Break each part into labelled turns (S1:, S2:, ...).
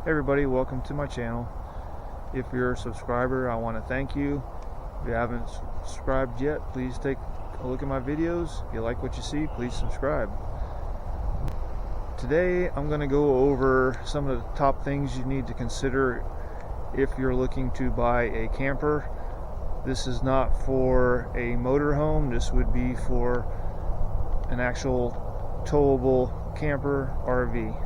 S1: Hey everybody, welcome to my channel. If you're a subscriber, I want to thank you. If you haven't subscribed yet, please take a look at my videos. If you like what you see, please subscribe. Today I'm going to go over some of the top things you need to consider if you're looking to buy a camper. This is not for a motorhome. This would be for an actual towable camper RV.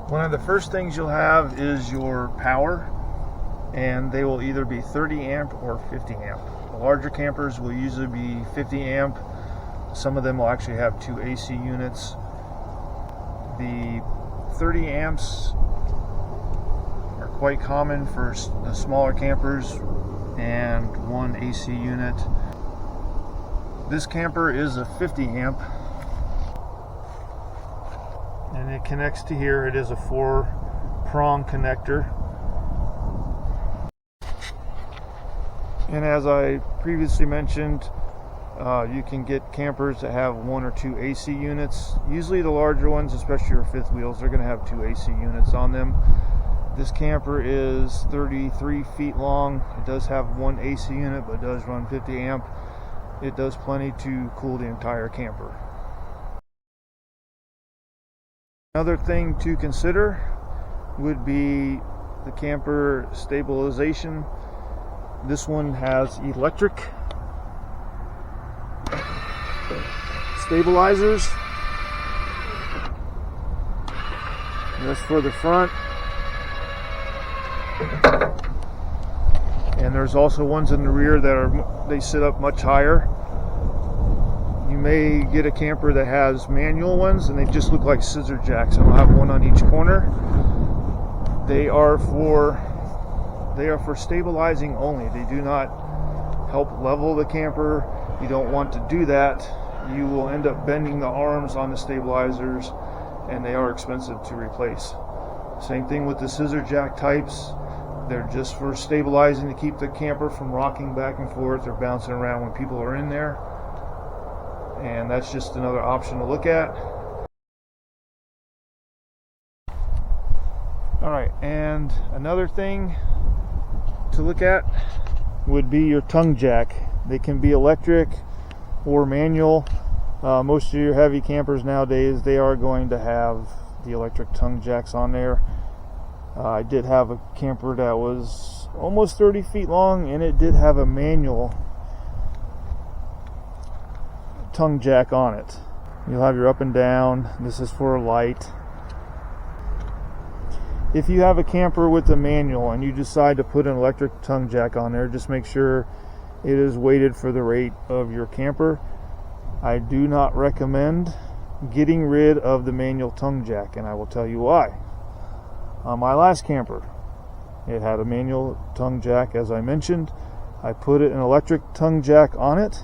S1: One of the first things you'll have is your power, and they will either be 30 amp or 50 amp. The larger campers will usually be 50 amp. Some of them will actually have 2 AC units. The 30 amps are quite common for the smaller campers and 1 AC unit. This camper is a 50 amp. And it connects to here. It is a 4-prong connector. And as I previously mentioned, you can get campers that have 1 or 2 AC units. Usually the larger ones, especially your fifth wheels, they're going to have 2 AC units on them. This camper is 33 feet long. It does have 1 AC unit, but it does run 50 amp. It does plenty to cool the entire camper. Another thing to consider would be the camper stabilization. This one has electric stabilizers. That's for the front. And there's also ones in the rear that they sit up much higher. You may get a camper that has manual ones and they just look like scissor jacks. I'll have one on each corner. They are for stabilizing only. They do not help level the camper. You don't want to do that. You will end up bending the arms on the stabilizers, and they are expensive to replace. Same thing with the scissor jack types. They're just for stabilizing to keep the camper from rocking back and forth or bouncing around when people are in there. And that's just another option to look at. Alright, and another thing to look at would be your tongue jack. They can be electric or manual. Most of your heavy campers nowadays, they are going to have the electric tongue jacks on there. I did have a camper that was almost 30 feet long, and it did have a manual tongue jack on it. You'll have your up and down. This is for light. If you have a camper with a manual and you decide to put an electric tongue jack on there, just make sure it is weighted for the rate of your camper. I do not recommend getting rid of the manual tongue jack, and I will tell you why. On my last camper, it had a manual tongue jack, as I mentioned. I put an electric tongue jack on it.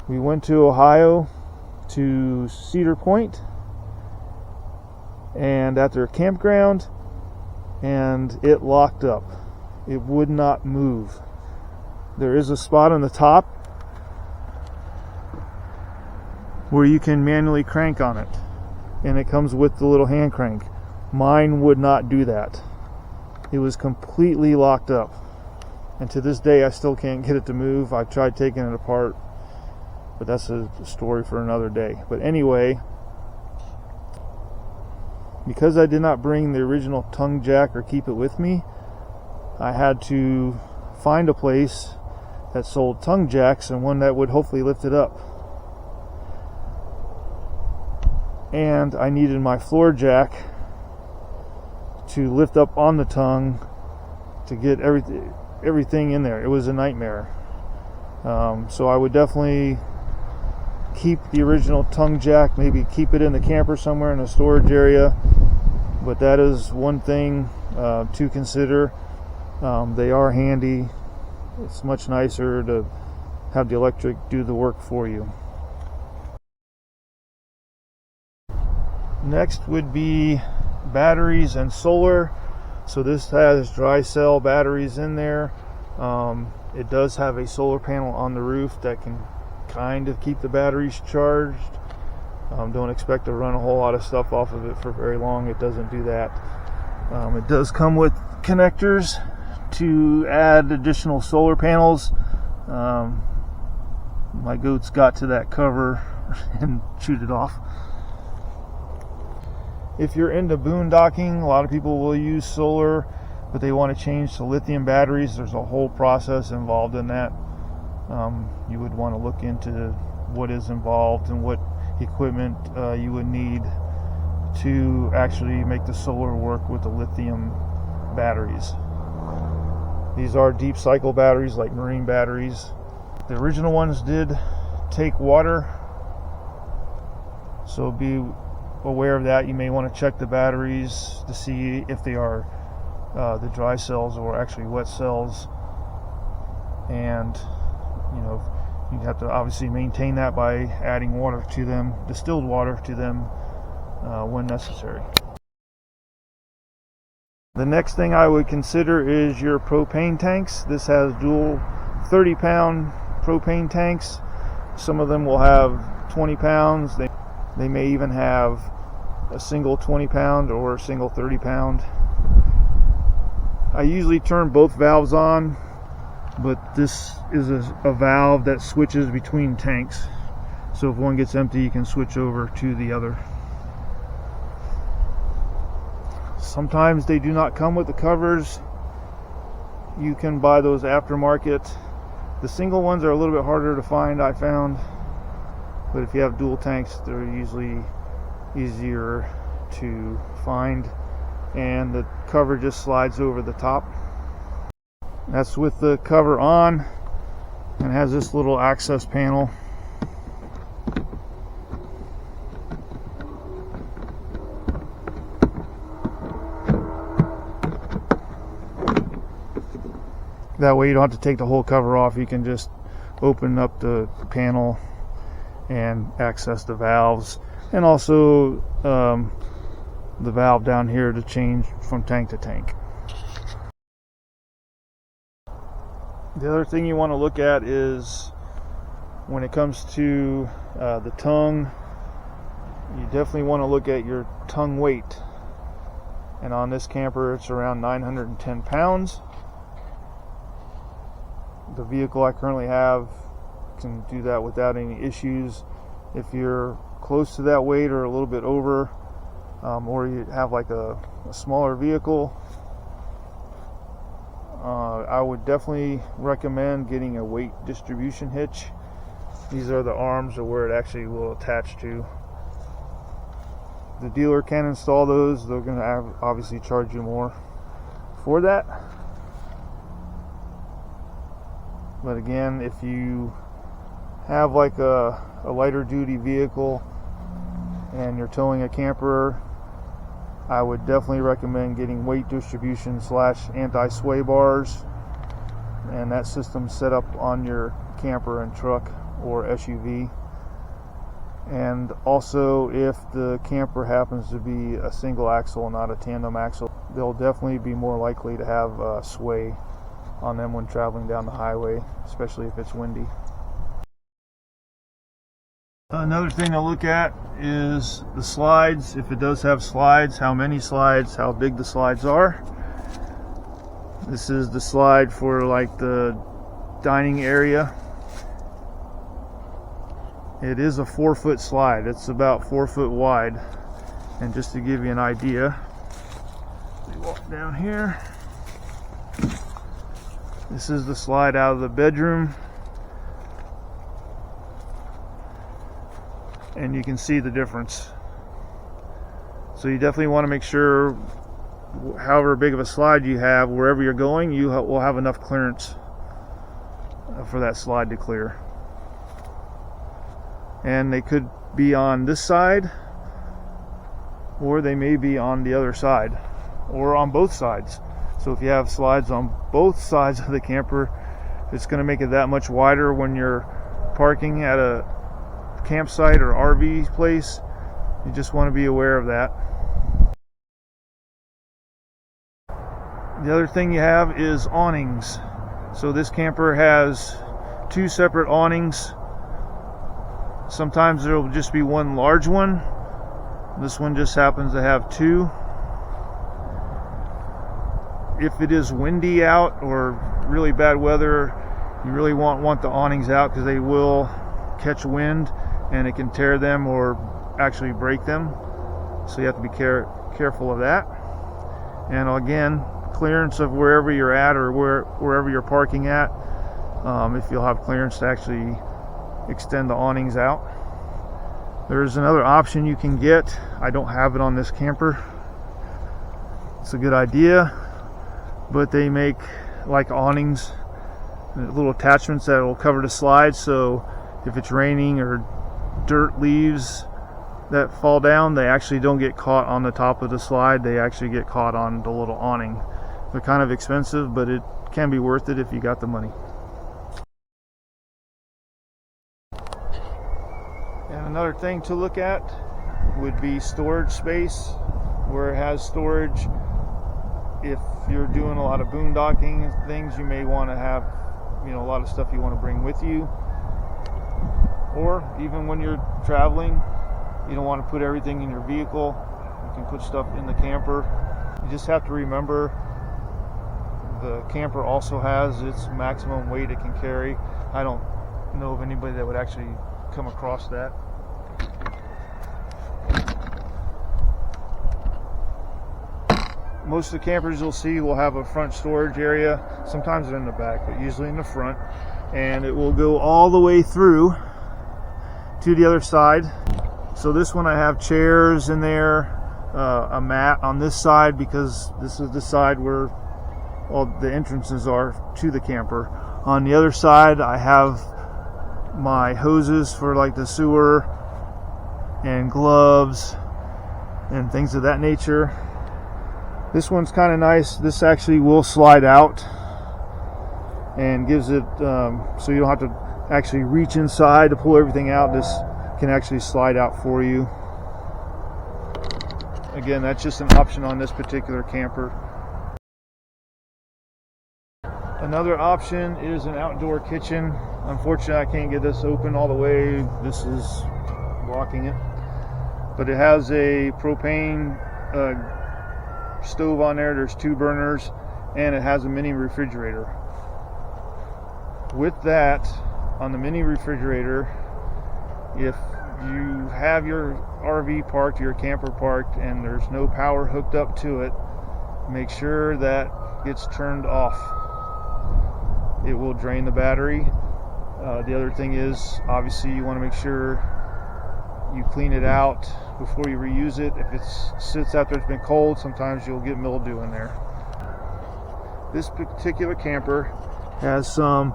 S1: We went to Ohio to Cedar Point and at their campground, and it locked up. It would not move. There is a spot on the top where you can manually crank on it, and it comes with the little hand crank. Mine would not do that. It was completely locked up, and to this day I still can't get it to move. I've tried taking it apart, but that's a story for another day. But anyway, because I did not bring the original tongue jack or keep it with me, I had to find a place that sold tongue jacks and one that would hopefully lift it up. And I needed my floor jack to lift up on the tongue to get everything everything in there. It was a nightmare. So I would definitely keep the original tongue jack, maybe keep it in the camper somewhere in a storage area. But that is one thing to consider. They are handy. It's much nicer to have the electric do the work for you. Next would be batteries and solar. So this has dry cell batteries in there. It does have a solar panel on the roof that can kind of keep the batteries charged. Don't expect to run a whole lot of stuff off of it for very long. It doesn't do that. It does come with connectors to add additional solar panels. My goats got to that cover and chewed it off. If you're into boondocking, a lot of people will use solar, but they want to change to lithium batteries. There's a whole process involved in that. You would want to look into what is involved and what equipment you would need to actually make the solar work with the lithium batteries. These are deep cycle batteries like marine batteries. The original ones did take water, so be aware of that. You may want to check the batteries to see if they are the dry cells or actually wet cells, and you have to obviously maintain that by adding water to them, distilled water to them when necessary. The next thing I would consider is your propane tanks. This has dual 30-pound propane tanks. Some of them will have 20 pounds. They may even have a single 20-pound or a single 30-pound. I usually turn both valves on, but this is a valve that switches between tanks. So if one gets empty, you can switch over to the other. Sometimes they do not come with the covers. You can buy those aftermarket. The single ones are a little bit harder to find, I found. But if you have dual tanks, they're usually easier to find. And the cover just slides over the top. That's with the cover on, and has this little access panel. That way you don't have to take the whole cover off. You can just open up the panel and access the valves, and also the valve down here to change from tank to tank. The other thing you want to look at is when it comes to the tongue, you definitely want to look at your tongue weight. And on this camper, it's around 910 pounds. The vehicle I currently have can do that without any issues. If you're close to that weight or a little bit over, or you have like a smaller vehicle, I would definitely recommend getting a weight distribution hitch. These are the arms of where it actually will attach to. The dealer can install those. They're going to obviously charge you more for that. But again, if you have like a lighter duty vehicle and you're towing a camper, I would definitely recommend getting weight distribution / anti-sway bars, and that system's set up on your camper and truck or SUV. And also, if the camper happens to be a single axle, not a tandem axle, they'll definitely be more likely to have sway on them when traveling down the highway, especially if it's windy. Another thing to look at is the slides. If it does have slides, how many slides, how big the slides are. This is the slide for like the dining area. It is a 4-foot slide. It's about 4 foot wide. And just to give you an idea, we walk down here. This is the slide out of the bedroom. And you can see the difference. So you definitely want to make sure however big of a slide you have, wherever you're going, you will have enough clearance for that slide to clear. And they could be on this side, or they may be on the other side, or on both sides. So if you have slides on both sides of the camper, it's going to make it that much wider when you're parking at a campsite or RV place. You just want to be aware of that. The other thing you have is awnings. So this camper has 2 separate awnings. Sometimes there will just be one large one. This one just happens to have 2. If it is windy out or really bad weather, you really want the awnings out, because they will catch wind and it can tear them or actually break them. So you have to be careful of that. And again, clearance of wherever you're at or wherever you're parking at, if you'll have clearance to actually extend the awnings out. There's another option you can get. I don't have it on this camper. It's a good idea, but they make like awnings, little attachments that will cover the slide, so if it's raining or dirt leaves that fall down, they actually don't get caught on the top of the slide. They actually get caught on the little awning. They're kind of expensive, but it can be worth it if you got the money. And another thing to look at would be storage space, where it has storage. If you're doing a lot of boondocking and things, you may want to have, a lot of stuff you want to bring with you. Or even when you're traveling, you don't want to put everything in your vehicle. You can put stuff in the camper. You just have to remember the camper also has its maximum weight it can carry. I don't know of anybody that would actually come across that. Most of the campers you'll see will have a front storage area. Sometimes they're in the back, but usually in the front. And it will go all the way through to the other side. So this one I have chairs in there, a mat on this side, because this is the side where all the entrances are to the camper. On the other side I have my hoses for like the sewer and gloves and things of that nature. This one's kind of nice. This actually will slide out and gives it so you don't have to actually reach inside to pull everything out. This can actually slide out for you. Again, that's just an option on this particular camper. Another option is an outdoor kitchen. Unfortunately, I can't get this open all the way. This is blocking it. But it has a propane stove on there. There's 2 burners, and it has a mini refrigerator. With that, on the mini refrigerator, if you have your RV parked, your camper parked, and there's no power hooked up to it, make sure that gets turned off. It will drain the battery. The other thing is, obviously, you want to make sure you clean it out before you reuse it. If it sits after it's been cold, sometimes you'll get mildew in there. This particular camper has some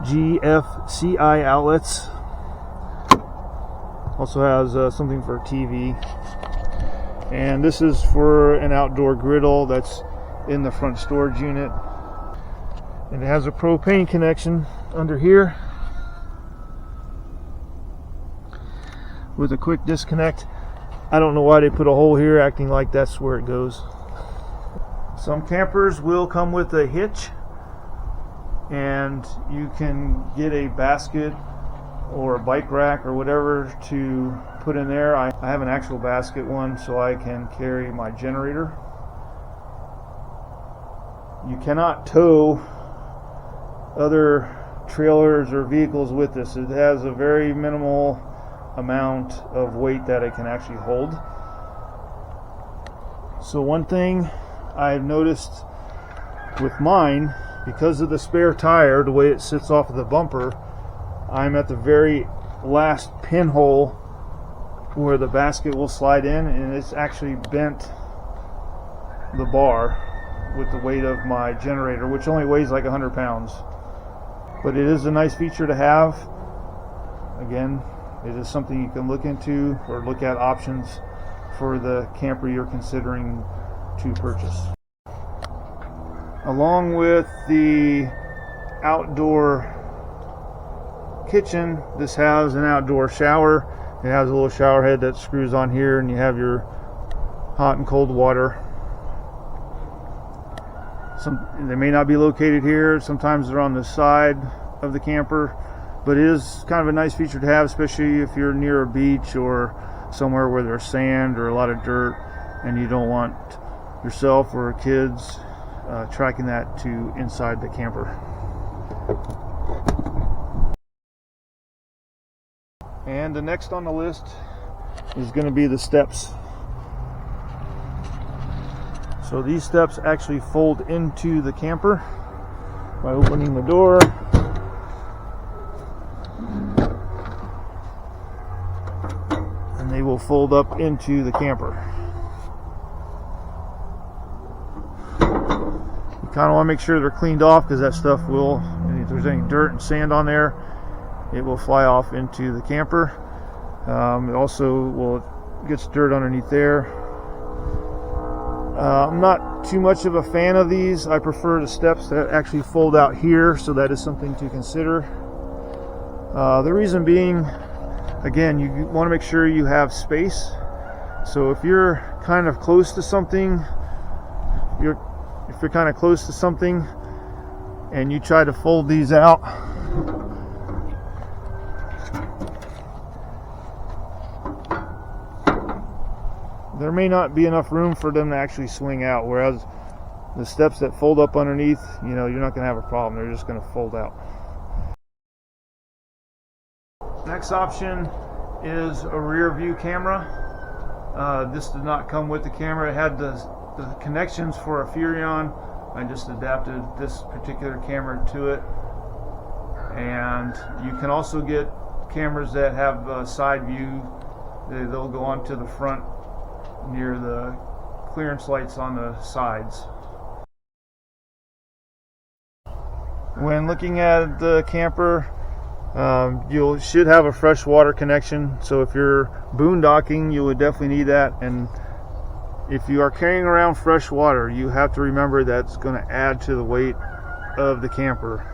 S1: GFCI outlets. Also has something for TV. And this is for an outdoor griddle that's in the front storage unit. And it has a propane connection under here with a quick disconnect. I don't know why they put a hole here, acting like that's where it goes. Some campers will come with a hitch, and you can get a basket or a bike rack or whatever to put in there. I have an actual basket one so I can carry my generator. You cannot tow other trailers or vehicles with this. It has a very minimal amount of weight that it can actually hold. So one thing I've noticed with mine, because of the spare tire, the way it sits off of the bumper, I'm at the very last pinhole where the basket will slide in, and it's actually bent the bar with the weight of my generator, which only weighs like 100 pounds. But it is a nice feature to have. Again, it is something you can look into or look at options for the camper you're considering to purchase. Along with the outdoor kitchen, this has an outdoor shower. It has a little shower head that screws on here, and you have your hot and cold water. They may not be located here. Sometimes they're on the side of the camper, but it is kind of a nice feature to have, especially if you're near a beach or somewhere where there's sand or a lot of dirt and you don't want yourself or kids tracking that to inside the camper. And the next on the list is going to be the steps. So these steps actually fold into the camper by opening the door. And they will fold up into the camper. You kind of want to make sure they're cleaned off, because that stuff will, if there's any dirt and sand on there, it will fly off into the camper. It also gets dirt underneath there. I'm not too much of a fan of these. I prefer the steps that actually fold out here, so that is something to consider. The reason being, again, you want to make sure you have space. So if you're kind of close to something, if you're kind of close to something and you try to fold these out, there may not be enough room for them to actually swing out, whereas the steps that fold up underneath, you're not going to have a problem. They're just going to fold out. Next option is a rear view camera. This did not come with the camera. It had the connections for a Furrion. I just adapted this particular camera to it. And you can also get cameras that have side view. They'll go onto the front near the clearance lights on the sides. When looking at the camper, you should have a fresh water connection. So if you're boondocking, you would definitely need that. And if you are carrying around fresh water, you have to remember that's going to add to the weight of the camper.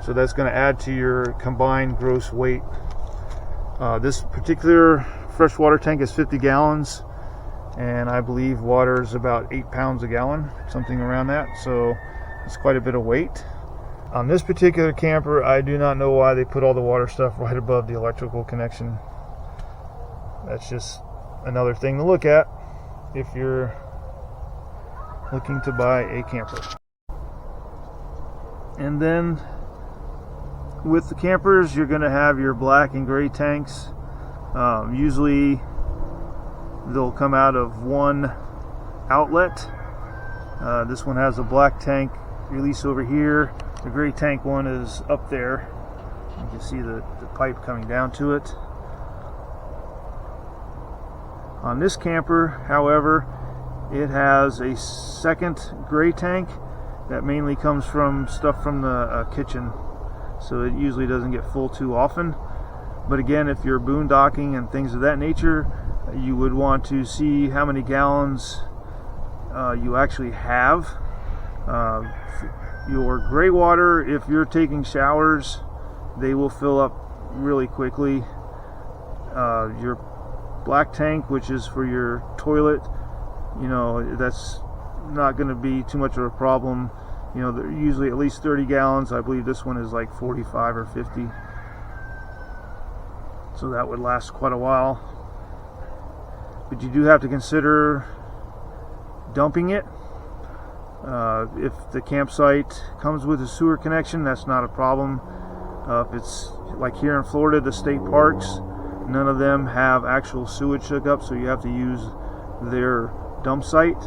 S1: So that's going to add to your combined gross weight. This particular freshwater tank is 50 gallons, and I believe water is about 8 pounds a gallon, something around that. So it's quite a bit of weight. On this particular camper, I do not know why they put all the water stuff right above the electrical connection. That's just another thing to look at if you're looking to buy a camper. And then with the campers, you're going to have your black and gray tanks. Usually they'll come out of one outlet. This one has a black tank release over here. The gray tank one is up there. You can see the pipe coming down to it. On this camper, however, it has a second gray tank that mainly comes from stuff from the kitchen. So it usually doesn't get full too often. But again, if you're boondocking and things of that nature, you would want to see how many gallons you actually have. Your gray water, if you're taking showers, they will fill up really quickly. Your black tank, which is for your toilet, that's not going to be too much of a problem. They're usually at least 30 gallons. I believe this one is like 45 or 50. So that would last quite a while. But you do have to consider dumping it. If the campsite comes with a sewer connection, that's not a problem. If it's like here in Florida, the state parks, none of them have actual sewage hookup, so you have to use their dump site.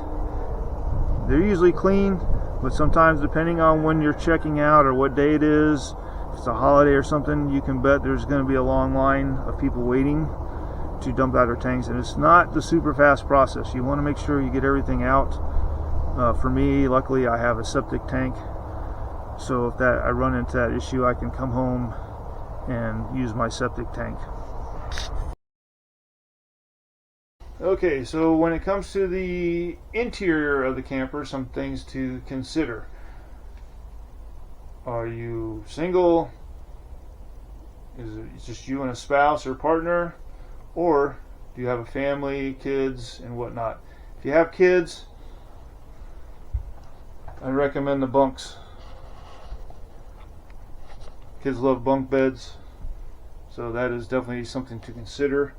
S1: They're usually clean, but sometimes depending on when you're checking out or what day it is, if it's a holiday or something, you can bet there's going to be a long line of people waiting to dump out their tanks. And it's not the super fast process. You want to make sure you get everything out For me, luckily I have a septic tank, so if I run into that issue, I can come home and use my septic tank. Okay, so when it comes to the interior of the camper, some things to consider. Are you single? Is it just you and a spouse or partner? Or do you have a family, kids, and whatnot? If you have kids, I recommend the bunks. Kids love bunk beds, so that is definitely something to consider.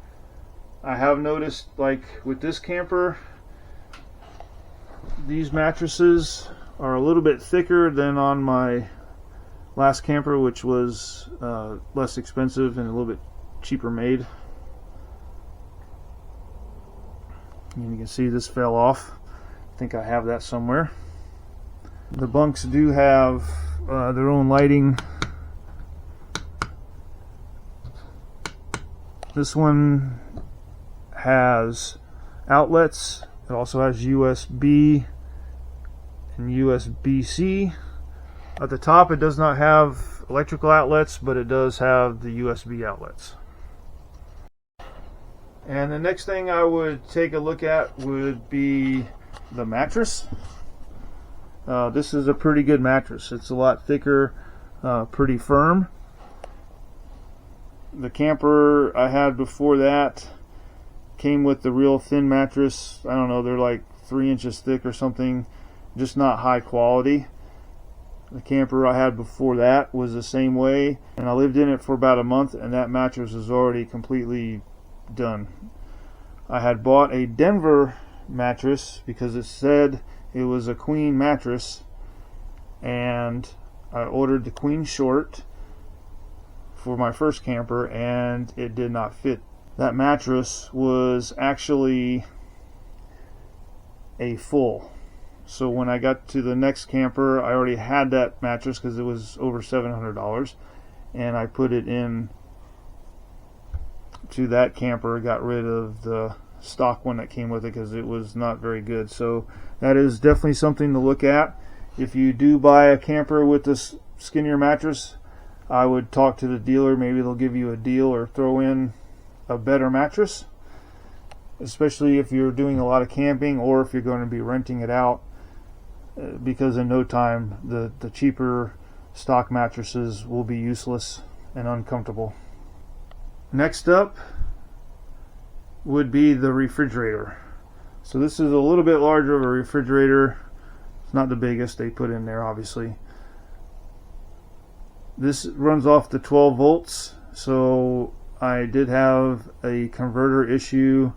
S1: I have noticed, like with this camper, these mattresses are a little bit thicker than on my last camper, which was less expensive and a little bit cheaper made. And you can see this fell off. I think I have that somewhere. The bunks do have their own lighting. This one has outlets. It also has USB and USB-C. At the top it does not have electrical outlets, but it does have the USB outlets. And the next thing I would take a look at would be the mattress. This is a pretty good mattress. It's a lot thicker, pretty firm. The camper I had before that came with the real thin mattress. I don't know, they're like 3 inches thick or something, just not high quality. The camper I had before that was the same way, and I lived in it for about a month, and that mattress was already completely done. I had bought a Denver mattress because it said it was a queen mattress, and I ordered the queen short for my first camper, and it did not fit. That mattress was actually a full. So when I got to the next camper, I already had that mattress because it was over $700, and I put it in to that camper, got rid of the stock one that came with it because it was not very good. So that is definitely something to look at. If you do buy a camper with this skinnier mattress, I would talk to the dealer. Maybe they'll give you a deal or throw in a better mattress, especially if you're doing a lot of camping or if you're going to be renting it out, because in no time the cheaper stock mattresses will be useless and uncomfortable. Next up would be the refrigerator. So this is a little bit larger of a refrigerator. It's not the biggest they put in there, obviously. This runs off the 12 volts, so I did have a converter issue,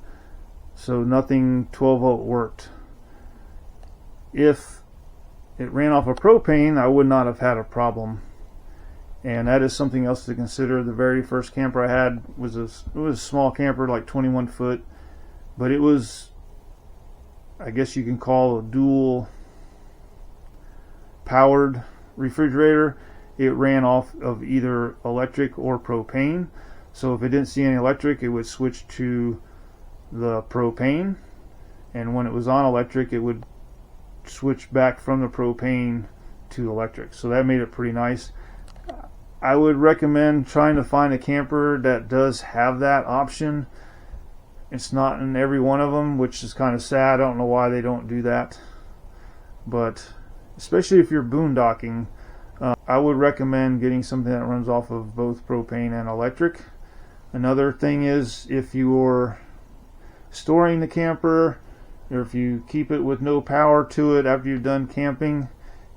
S1: so nothing 12 volt worked. If it ran off of propane, I would not have had a problem, and that is something else to consider. The very first camper I had was a small camper, like 21 foot, but it was, I guess you can call a dual powered refrigerator. It ran off of either electric or propane. So if it didn't see any electric, it would switch to the propane, and when it was on electric, it would switch back from the propane to electric. So that made it pretty nice. I would recommend trying to find a camper that does have that option. It's not in every one of them, which is kind of sad. I don't know why they don't do that, but especially if you're boondocking, I would recommend getting something that runs off of both propane and electric. Another thing is, if you're storing the camper, or if you keep it with no power to it after you've done camping,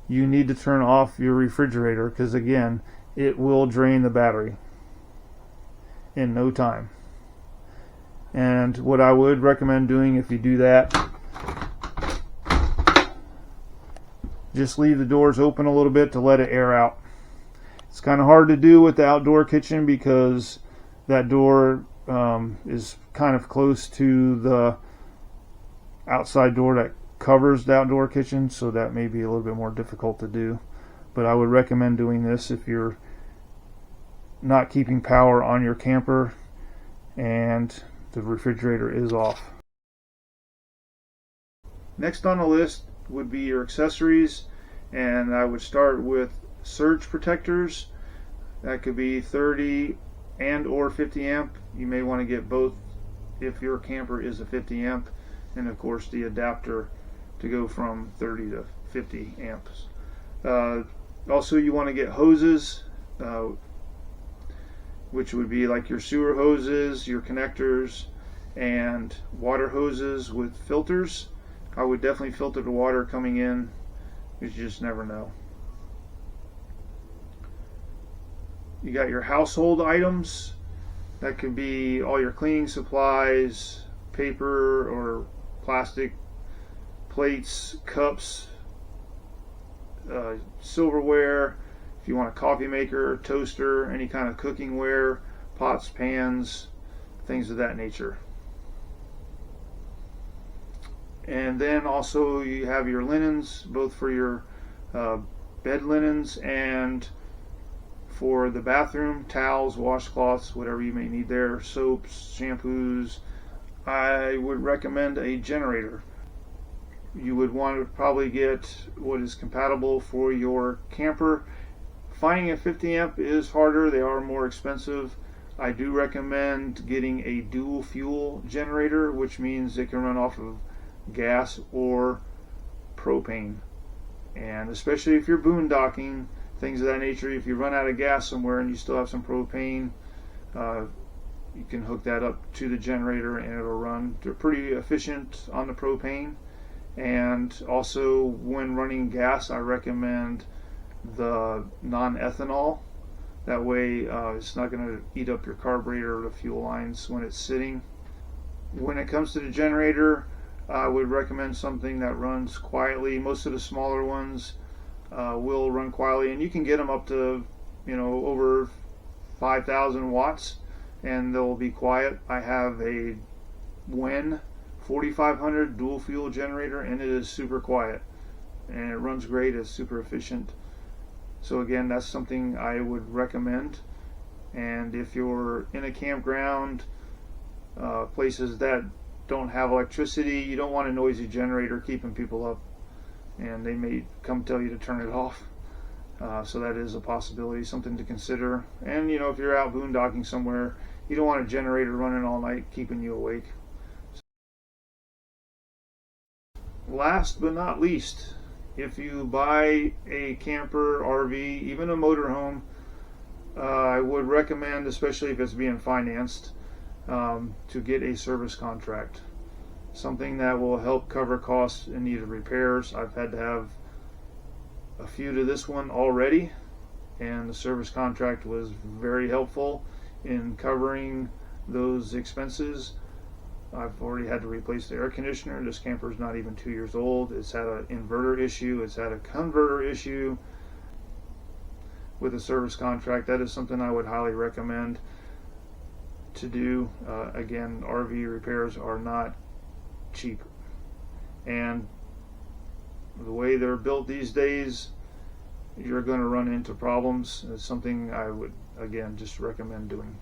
S1: you need to turn off your refrigerator, because again, it will drain the battery in no time. And what I would recommend doing if you do that, just leave the doors open a little bit to let it air out. It's kind of hard to do with the outdoor kitchen because that door is kind of close to the outside door that covers the outdoor kitchen, so that may be a little bit more difficult to do. But I would recommend doing this if you're not keeping power on your camper and the refrigerator is off. Next on the list would be your accessories, and I would start with surge protectors. That could be 30 and or 50 amp. You may want to get both if your camper is a 50 amp, and of course the adapter to go from 30 to 50 amps. Also, you want to get hoses, which would be like your sewer hoses, your connectors, and water hoses with filters. I would definitely filter the water coming in, because you just never know. You got your household items. That could be all your cleaning supplies, paper or plastic plates, cups, silverware. If you want a coffee maker, toaster, any kind of cooking ware, pots, pans, things of that nature. And then also you have your linens, both for your bed linens and for the bathroom, towels, washcloths, whatever you may need there, soaps, shampoos. I would recommend a generator. You would want to probably get what is compatible for your camper. Finding a 50 amp is harder, they are more expensive. I do recommend getting a dual fuel generator, which means it can run off of gas or propane. And especially if you're boondocking, things of that nature, if you run out of gas somewhere and you still have some propane, you can hook that up to the generator and it'll run. They're pretty efficient on the propane. And also, when running gas, I recommend the non-ethanol. That way it's not going to eat up your carburetor or the fuel lines when it's sitting. When it comes to the generator, I would recommend something that runs quietly. Most of the smaller ones will run quietly, and you can get them up to, over 5,000 watts, and they'll be quiet. I have a WEN 4500 dual fuel generator, and it is super quiet, and it runs great. It's super efficient. So again, that's something I would recommend. And if you're in a campground, places that don't have electricity, you don't want a noisy generator keeping people up, and they may come tell you to turn it off. So that is a possibility, something to consider. And if you're out boondocking somewhere, you don't want a generator running all night keeping you awake. Last but not least, if you buy a camper, RV, even a motorhome, I would recommend, especially if it's being financed, to get a service contract. Something that will help cover costs in need of repairs. I've had to have a few to this one already, and the service contract was very helpful in covering those expenses. I've already had to replace the air conditioner. This camper is not even 2 years old. It's had an inverter issue. It's had a converter issue. With a service contract, that is something I would highly recommend to do. Again, RV repairs are not cheap, and the way they're built these days, you're going to run into problems. It's something I would, again, just recommend doing.